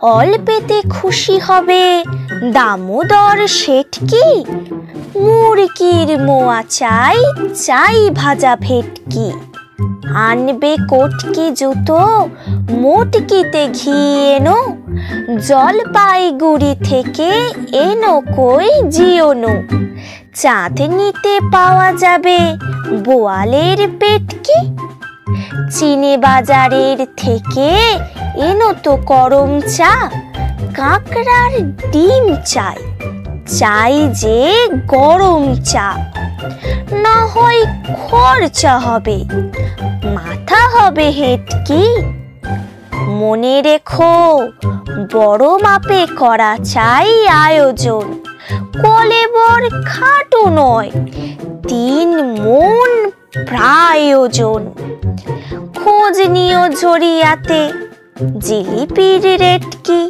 অল্পেতে খুশি হবে দামোদর শেঠকি। মুরগির মোয়া চাই, চাই ভাজা ভেটকি। আনবে কটকি জুতো, মোটকিতে ঘি এনো। জলপাইগুড়ি থেকে এনো কই জিওনো। চাঁদনিতে পাওয়া যাবে বোয়ালের পেটকি। চিনে বাজারের থেকে এনো তো করম চা। কাঁকড়ার ডিম চাই, চাই যে গরম চা। না হয় খরচা হবে, মাথা হবে হেঁটকি। মনে রেখো বড় মাপে করা চাই আয়োজন। কলেবর খাটো নয়, 3 মণ প্রায় ওজন। খোঁজ নিও ঝরিয়াতে জিলিপির রেট কি।